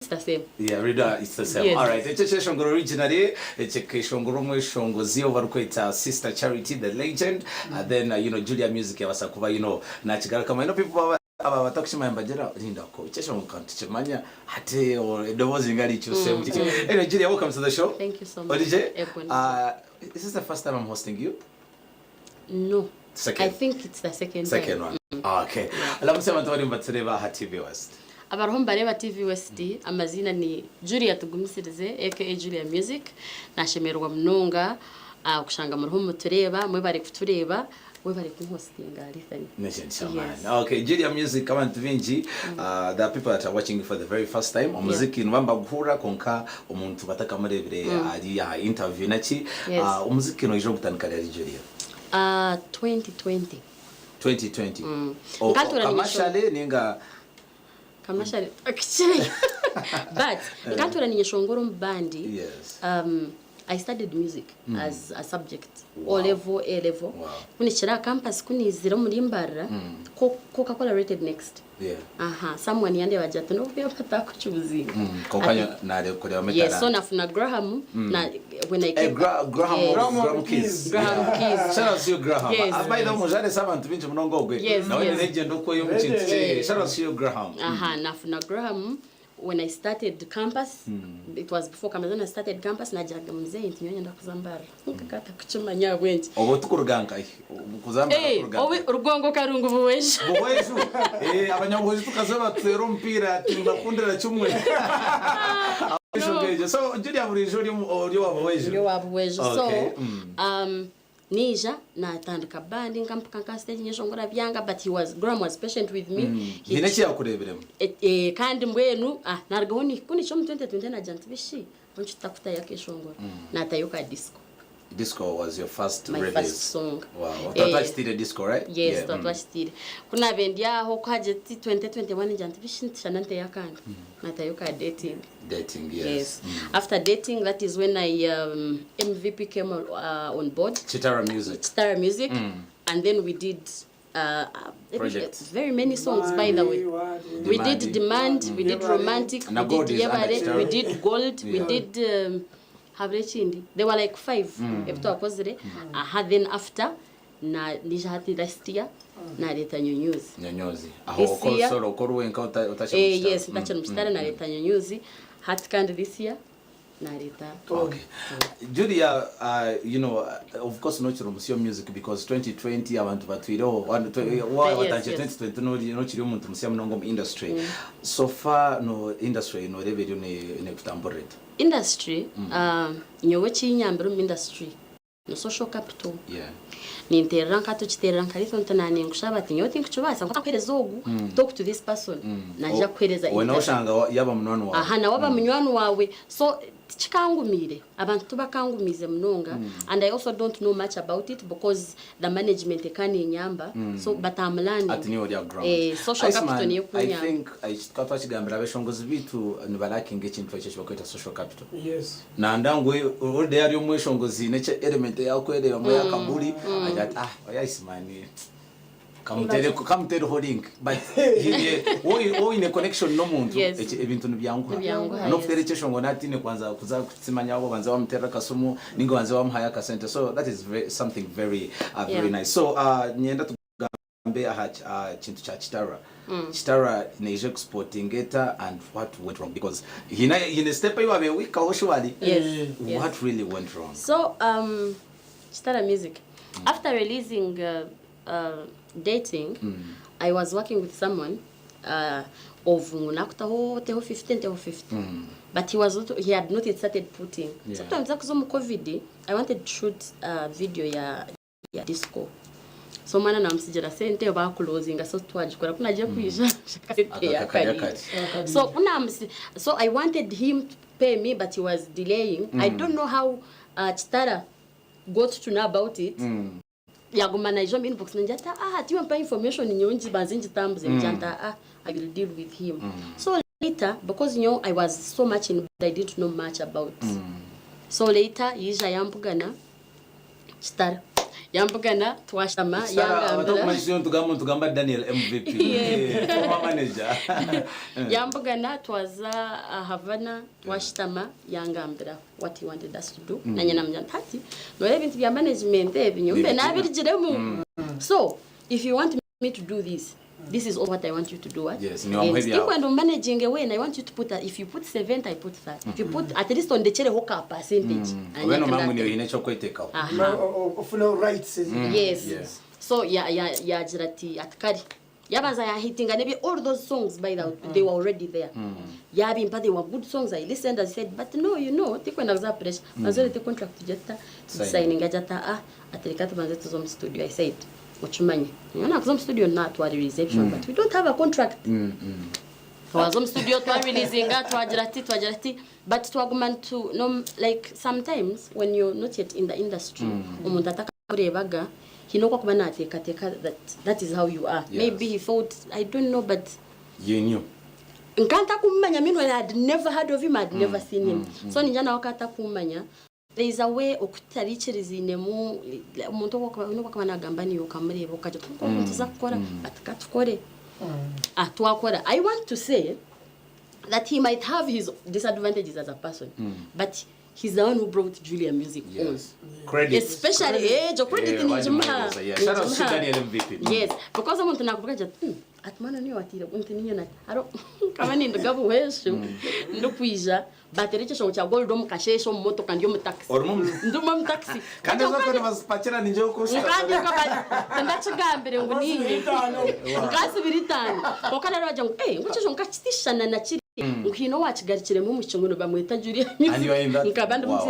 It's the same. Yeah, Rida, it's the same. Yes. All right. Omukweshongora originally, Omweshongozi over Sister Charity, the legend, and then Julia Muzik yabasakuba nachigara kama people abatakishima mbajera Nehinda ko Omukweshongora chimanya hate or edobozi ngali cyose mutike. Anyway, Julia, welcome to the show. Thank you so much. Is this the first time I'm hosting you? No. Second. I think it's the second one. Okay. Alamusiimanta wali mbatsireba ha TV West. Abarombareba TV West amazina ni Julia Tugumisirize aka Julia Muzik nashemerwa munonga kushanga muruho tureba mwe bari kutureba mwe bari kunhostinga Lithan. Yes. Okay, Julia Muzik kama ntuvinji there are people that are watching you for the very first time. Umuziki nubamba guhura konka umuntu batakamurebere ari ya interview nachi umuziki no ijo gutandukana ari Julia 2020 kamashale ninga kamashale actually but nkantura ninyeshongoro mbandi. Yes. I studied music as a subject. O level, A level. Kunichira campus kunizira muri Mbarara Coca-Cola rated next. Yeah. Someone yande wajata no byapata kuchuzinga. Kokanya nale kolewa metala. Yes, so nafuna Graham na when I came Graham Keys. Shout out to you, Graham. Yes. By the way, mujale sabantu binje munongogwe. Na we legend uko yo mchinti. Shout out to you, Graham. Nafuna Graham. When I started campus, it was before Kamazana started campus, na jaga mzee intinyonya ndakuzambara. Kata kuchumanya wenji. Obo tukuruganga kuzambara kuruganga. Owe rugongo karungu buwejo. Buwejo. Abanyangozi tukazaba twero mpira timbakundira chumwe. So Julia burijori ori wabuwejo. Ori wabuwejo. So Nija na tandika bandi nkampuka stage nyeshongora byanga, but Graham was patient with me. Hinechi yakureberemo. Kandi mbwenu nargoni kuni cyo mu 2020 na janti bishi onchitakuta yake shongora na tayoka disco. Disco was your first my release. First song. Wow. Tatwachitire disco, right? Yes, tatwachitire. Kuna bendia ho kwaje 2021 janti bishi shanante yakanga. Na tayoka dating. Dating, yes. After dating, that is when I MVP came on board. Chitara Music. And then we did very many songs, by the way. We did Demand, we did Romantic, we did Yebare, we did Gold, we did Habrechindi. There were like 5. Then after, na nijahati last year, na leta nyonyuzi. Yes, ntacha mstari na leta nyonyuzi. Hatkand this year. Okay. Julia, of course, not your music because 2020 abantu batwiro 2020 no chiri umuntu musya mnongo industry. So far no industry no revenue ne kutamboreta. Industry nyowe chinyambiro mu industry no social capital. Yeah. Ninteranka tuchiteranka litonto nane ngushaba ati nyoti nkuchubasa nkakwereza ogu talk to this person naja kwereza we no shanga yaba munwanu wawe na waba munywanu wawe so chikangumire abantu bakangumize munonga and I also don't know much about it because the management ekani nyamba so but I'm learning at new ground social capital niyo kunya. I think twachigambira abeshongozi bitu nibalakinga ekintu ekyo bakweta social capital. Yes. Na ndangwe ode ari omweshongozi neche element yakwerera mu yakabuli ajat yayisimani kamutere holding but wo in a connection no muntu ebintu nibyanguha no fere cheshongo natine kwanza kuza kutsimanya abo banza bamutera kasumu ningo banza bamuhaya Agacencwire, so that is something very nice. So nyenda tugambe chintu cha Chitara neje exporting eta and what went wrong because hina step iwabe wika usually what really went wrong. So Chitara Music after releasing dating, I was working with someone of Munakutaho 15. But he had not yet started putting. Sometimes after COVID, I wanted to shoot a video ya disco. So mana na msijira sente ba closing so twajikora kuna je kuisha so I wanted him to pay me but he was delaying. I don't know how Chitara got to know about it. Yagumana ijo inbox njata tiwampa information nyonji banzinji tambuze njanta I will deal with him. So later because I was so much in I didn't know much about. So later yija yambugana Chitara yambugana twashama yangambira tugamba Daniel MVP former manager yambugana twaza Havana twashitama yangambira what he wanted us to do nanye namjantati no ebintu bya management ebinyumbe nabirigiremu so if you want me to do this is all what I want you to do. What? Yes, when I'm managing a way, and I want you to put that. If you put 7, I put 5. If you put at least on the cherry hoka percentage. When you take out. Rights. Yes. So jirati atkari. Yabaza ya hitting and all those songs by the they were already there. But they were good songs. I listened and said, but no, you know, take when I was up press. Mazole the contract to jetta signing ajata atrikata manzetu zom studio. I said. Muchumanye. Yana kuzom studio na to reception but we don't have a contract. Wazom studio to releasing to ajarati but to argument to no like sometimes when you're not yet in the industry umuntu ataka kurebaga hinoko kubana ateka that is how you are. Yes. Maybe he thought I don't know but you knew. Nkanta kumanya I had never heard of him, I'd never seen him. So ninjana wakata kumanya there is a way okutarichirizine umuntu wakwa nagambani yokamureba ukaje tuzakora atakatukore atwakora. I want to say that he might have his disadvantages as a person but he's the one who brought Julia Muzik on. Credit. Especially age credit in Juma. Shout out to Daniel MVP. Yes, because someone nakuvuga atmana niyo atira untinyo na aro kama ni ndagabu weshu ndukwija bateri cyo cya gold dom kashesho moto kandi yo mutaxi nduma mutaxi kandi zakore basipachira ninjo ko kandi ko ndachigambire ngo ninyi ngasi biritano kokana raje ngo ngucyo ngachitishana na chiri nkino wachigarikire mu mucunguno bamwita Julia Muzik nkabandi mutse.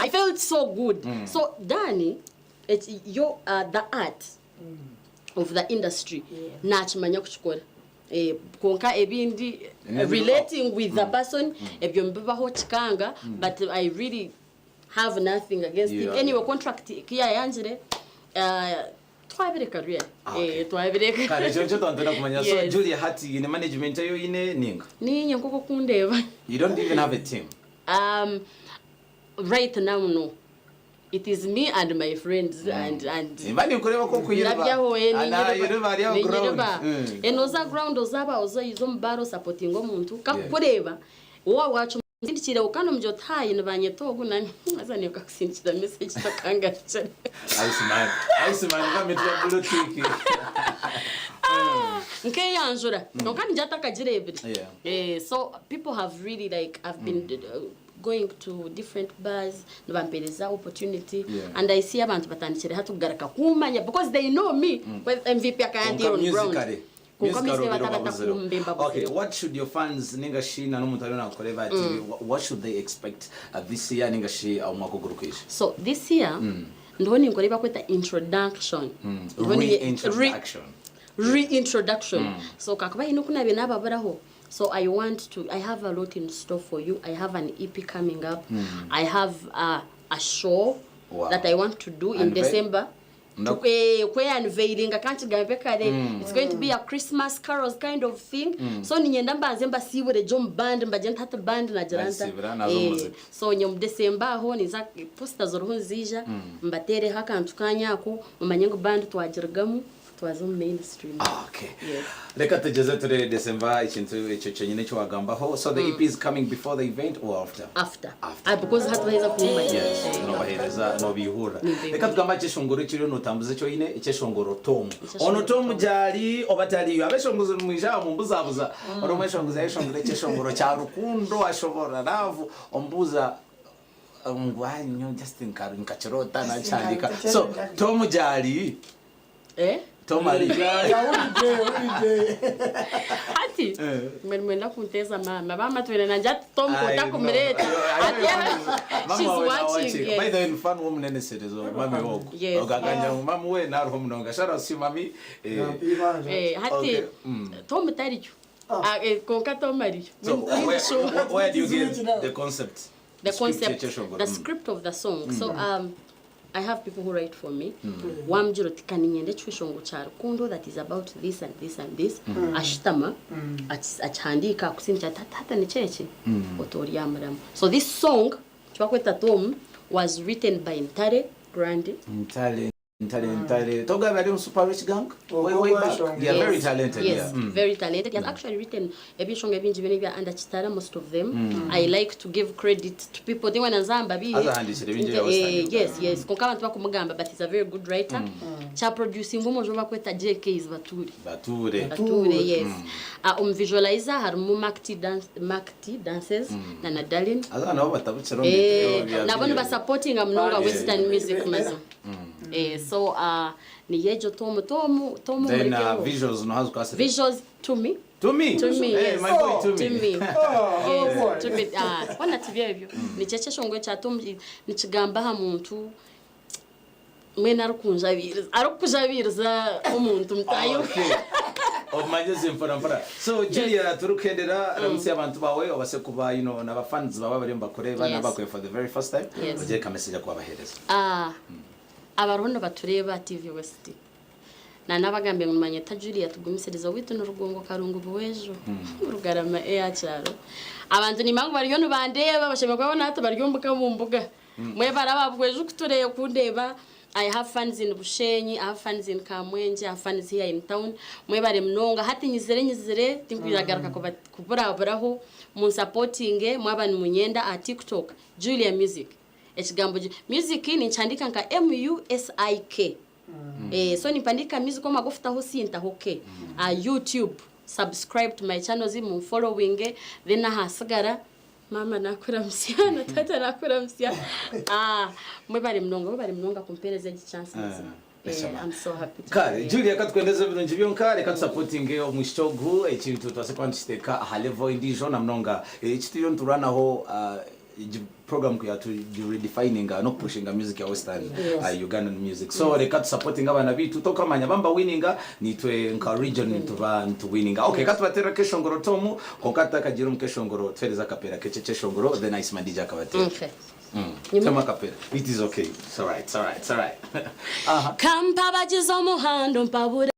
I felt so good. So Dani it's your the art of the industry nachimanya kuchikora konka ebindi relating with the person ebyo mbibaho chikanga but I really have nothing against it anyway contract kiya yanjire twabire career twabire kare cyo tondera kumanya so Julia hati in management yo ine ninga nkoko kundeba. You don't even have a team? Right now no. It is me and my friends and imani ukoreba ko kuyirba ana yirba ari ground enoza ground ozaba izo mbaro supporting omuntu kakureba wowe wacu ndikire ukano mjothayi nabanyetogo nani azani ukakusindikira message takangacha Iceman bametwa bulotiki okay yanjura nokani njataka jirebire so people have really like I've been going to different bars nabampereza opportunity and I see abantu batandikire hatugaraka kumanya because they know me with MVP akayandi on ground. Okay, what should your fans ningashi na n'umutari nakoreba what should they expect this year ningashi umwakogurukisha? So this year ndoni ngoreba kweta introduction reintroduction so kakuba ino kuna binaba baraho. So I have a lot in store for you. I have an EP coming up. I have a show that I want to do in December. Unveiling, I can't it's going to be a Christmas carols kind of thing. So ninyenda mbazemba siwe the jump band mbagenda hata band na jaranta. So nyom December ho niza posters zija mbatere hakantu kanyako mumanyengo band twagirgamu twazo mainstream. Okay. Yes. Leka tugeze ture December ikintu icyo nyine cyo wagambaho. So the EP is coming before the event or after? After. Because hatweza kumanya. Yes. No bahereza no bihura. Leka tugamba cyeshongoro kiri no tambuze cyo yine icyeshongoro Tom. Ono Tom jali obatali abeshongozo mwisha mumbuzabuza. Oromeshongozo yeshongoro cyeshongoro cya rukundo ashobora navu ombuza ngwanyo Justin Karunka na cyandika. So Tom jali Tomari. Ati. Mwenda kunteza mama. Mama twene nanja Tom kota kumreta. She's watching. By the way, fan Omuneneserezo mami woko. Ogaganja mama we na roho mnonga. Shara si mami. Hati. Tom taricho. Konka Tomari. So where do you get the concept? The script of the song. So I have people who write for me. Wamjiro tikaninyende chwishongo cha rukundo that is about this and this and this. Ashitama achandika kusinja tata ni cheche otori yamram. So this song chwakweta Tom was written by Ntare Grandi. Talent. Toga very super rich gang. Way back. Yeah, very talented. Yes, yeah. very talented. He has actually written ebishonga binji benebya under Chitara, most of them. I like to give credit to people. They want Zamba be. Yes. Konkama tuba kumugamba, but he's a very good writer. Cha producing bomo joba kweta JK is Bature. Yes. Visualizer harmu makti dances na Nadalin. Na bano ba supporting amnonga Western music mazo. So ni yejo tomu then visuals no hazo visuals to me yes. My boy to me yes to me wana tibya hivyo ni checheshongwe cha tomu ni kigamba ha muntu mwena arukujabiriza umuntu mtayo Omweshongozi Mbarara. So Julia turukendera ramutse abantu bawe obase kuba na ba fans bawe bari mbakoreba nabakwe for the very first time bagiye ka message kwa bahereza abarundi batureba TV West na nabagambe mumanye ta Julia tugumisereza witu n'urugongo karungu buwejo urugarama cyaro abantu ni mangu bari yono bandeba basheme kwabona hata bari yombuka mu mbuga mwe barababweje kutureye kundeba. I have fans in Bushenyi, I have fans in Kamwenge, I have fans here in town. Mwe bari mnonga hati nyizere tinkuyagaruka kuburaho mu supporting mwabani munyenda a TikTok Julia Muzik. Ekigambo music ni nchandika nka MUSIK. So nipandika music koma gofta hosinta hoke. YouTube subscribe to my channel zimu following then hasigara mama nakura msiana tata nakura msiana mwe bari mnonga kumpereza chance I'm so happy kare Julia katwendeza birungi byonkare katsupporting omwishongozi ekintu twasekwandisteka ha level indijo na mnonga ekitiyo nturanaho program ku yatu redefining no pushing music ya Western Ugandan music so reka supporting abana bitu tokamanya bamba winninga nitwe nka region to winninga okay katbatera keshongoro tomu konkata kagira mukeshongoro twereza kapera kechecheshongoro then ice mandija kabatera okay Chama kapera it is okay it's all right kampa bajizo muhando mpabure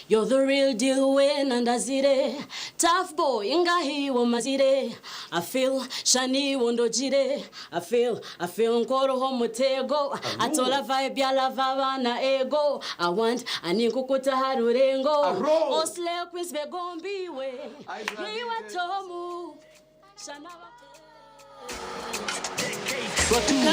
you're the real deal when andazire tough boy ingahi wo mazire I feel shani wondojire I feel nkoro ho mutego atola vibe ya lava na ego I want aninkukuta harurengo osle queens begombiwe niwa tomu shana